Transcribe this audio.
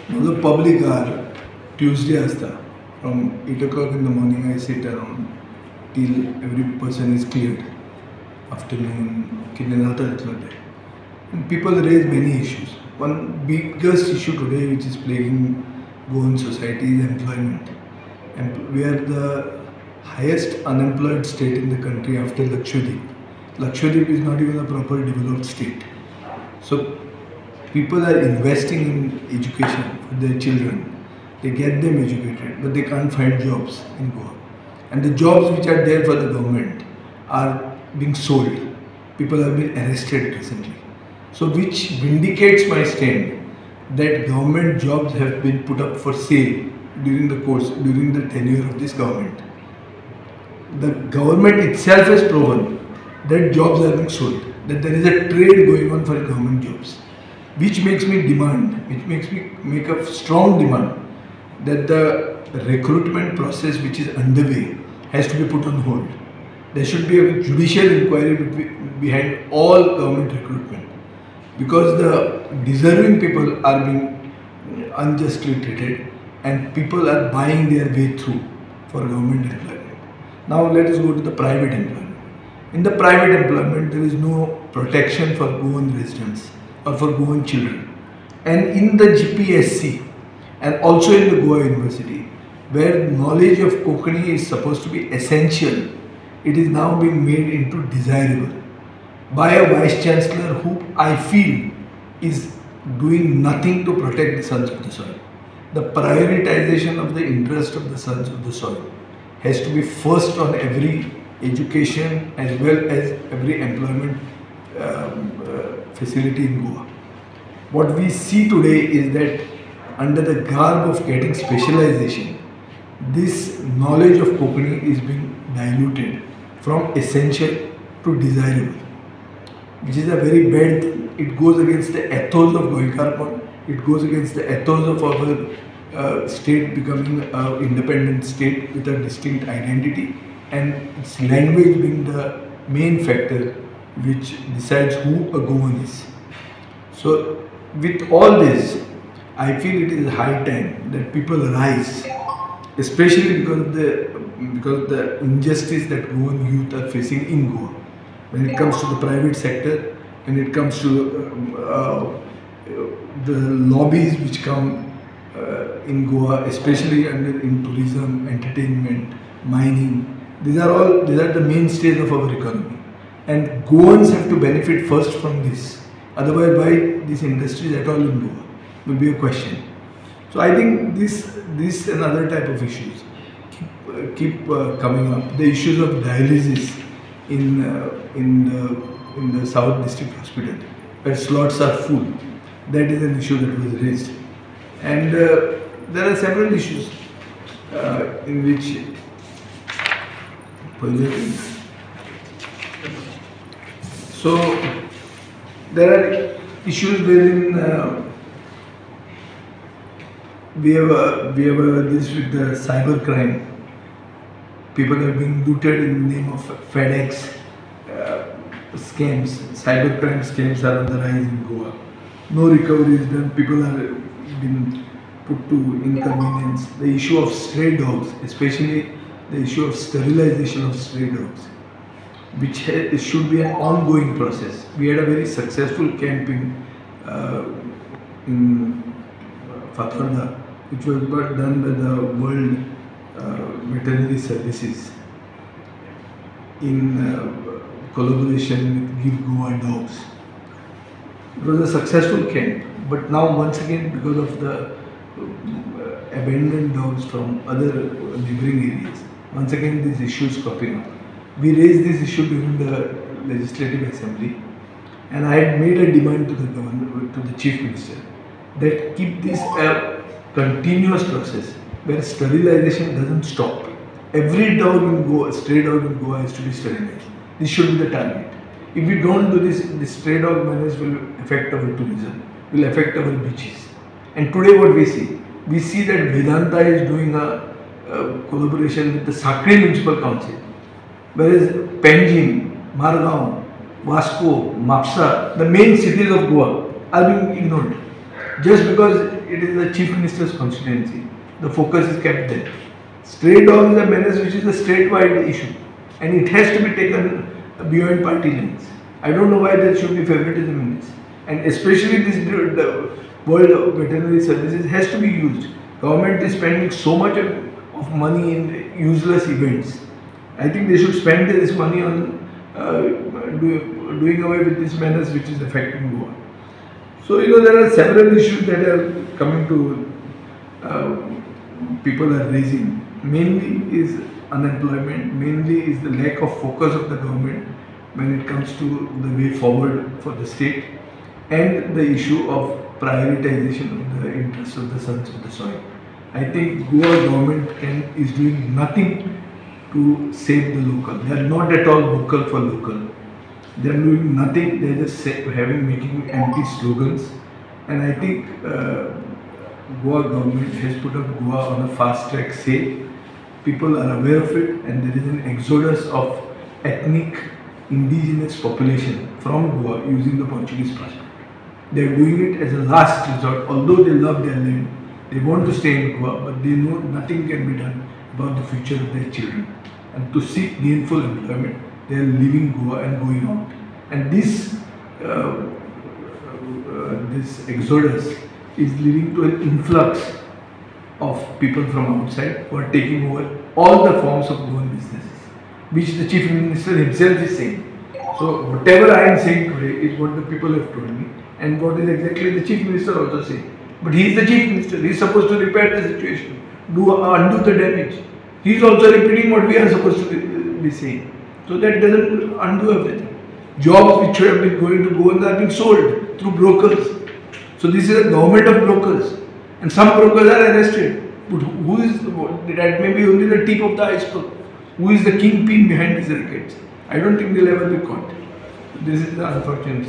Now the public hour, Tuesday asta. From 8 o'clock in the morning I sit around till every person is cleared. Afternoon, and people raise many issues. One biggest issue today which is plaguing Goan society is employment. And we are the highest unemployed state in the country after Lakshadweep. Lakshadweep is not even a proper developed state. So people are investing in education for their children. They get them educated, but they can't find jobs in Goa. And the jobs which are there for the government are being sold. People have been arrested recently. So which vindicates my stand that government jobs have been put up for sale during the tenure of this government. The government itself has proven that jobs are being sold, that there is a trade going on for government jobs, which makes me make a strong demand that the recruitment process which is underway has to be put on hold. There should be a judicial inquiry behind all government recruitment, because the deserving people are being unjustly treated and people are buying their way through for government employment. Now let us go to the private employment. In the private employment, there is no protection for Goan residents or for Goan children. And in the GPSC and also in the Goa University, where knowledge of Konkani is supposed to be essential, it is now being made into desirable by a Vice Chancellor who I feel is doing nothing to protect the sons of the soil. The prioritization of the interest of the sons of the soil has to be first on every education as well as every employment facility in Goa. What we see today is that under the garb of getting specialization, this knowledge of Konkani is being diluted from essential to desirable, which is a very bad thing. It goes against the ethos of Goikarpon, it goes against the ethos of our state becoming an independent state with a distinct identity, and its language being the main factor which decides who a Goan is. So with all this, I feel it is high time that people rise, especially because of the injustice that Goan youth are facing in Goa. When it comes to the private sector, when it comes to the lobbies which come in Goa, especially in tourism, entertainment, mining, these are the mainstays of our economy. And Goans have to benefit first from this. Otherwise, why these industries at all in Goa will be a question. So I think this and other type of issues keep coming up. The issues of dialysis in the South District Hospital, where slots are full, that is an issue that was raised. And there are several issues in which so there are issues wherein we have this with the cyber crime. People have been looted in the name of FedEx scams. Cyber crime scams are on the rise in Goa. No recovery is done. People are been put to inconvenience. The issue of stray dogs, especially the issue of sterilization of stray dogs, which should be an ongoing process. We had a very successful camp in Fatarda, which was done by the World Veterinary Services in collaboration with Give Goa Dogs. It was a successful camp, but now once again, because of the abandoned dogs from other neighboring areas, once again these issues cropping up. We raised this issue during the Legislative Assembly, and I had made a demand to the government, to the Chief Minister, that keep this a continuous process where sterilization doesn't stop. Every dog in Goa, stray dog in Goa has to be sterilized. This should be the target. If we don't do this, the stray dog menace will affect our tourism, will affect our beaches. And today what we see that Vedanta is doing a collaboration with the Sakri Municipal Council, whereas Panjim, Margao, Vasco, Mapsa, the main cities of Goa, are being ignored just because it is the Chief Minister's constituency. The focus is kept there. Stray dogs is a menace which is a state-wide issue, and it has to be taken beyond party lines. I don't know why there should be favoritism in this, and especially this the World Veterinary Services has to be used. Government is spending so much of money in useless events. I think they should spend this money on doing away with this menace which is affecting Goa. So there are several issues that are coming to people are raising. Mainly is unemployment, mainly is the lack of focus of the government when it comes to the way forward for the state, and the issue of prioritization of the interests of the sons of the soil. I think Goa government is doing nothing to save the local. They are not at all vocal for local. They are doing nothing. They are just making empty slogans. And I think Goa government has put up Goa on a fast track sale. People are aware of it, and there is an exodus of ethnic indigenous population from Goa using the Portuguese passport. They are doing it as a last resort. Although they love their land, they want to stay in Goa, but they know nothing can be done about the future of their children. And to seek gainful employment, they are leaving Goa and going out. And this exodus is leading to an influx of people from outside who are taking over all the forms of Goan businesses, which the Chief Minister himself is saying. So whatever I am saying today is what the people have told me, and what is exactly the Chief Minister also saying. But he is the Chief Minister. He is supposed to repair the situation, undo the damage. He is also repeating what we are supposed to be saying. So that doesn't undo everything. Jobs which have been going to Goan are being sold through brokers. So this is a government of brokers, and some brokers are arrested. But who is that? May be only the tip of the iceberg. Who is the kingpin behind these rackets? I don't think they'll ever be caught. This is the unfortunate.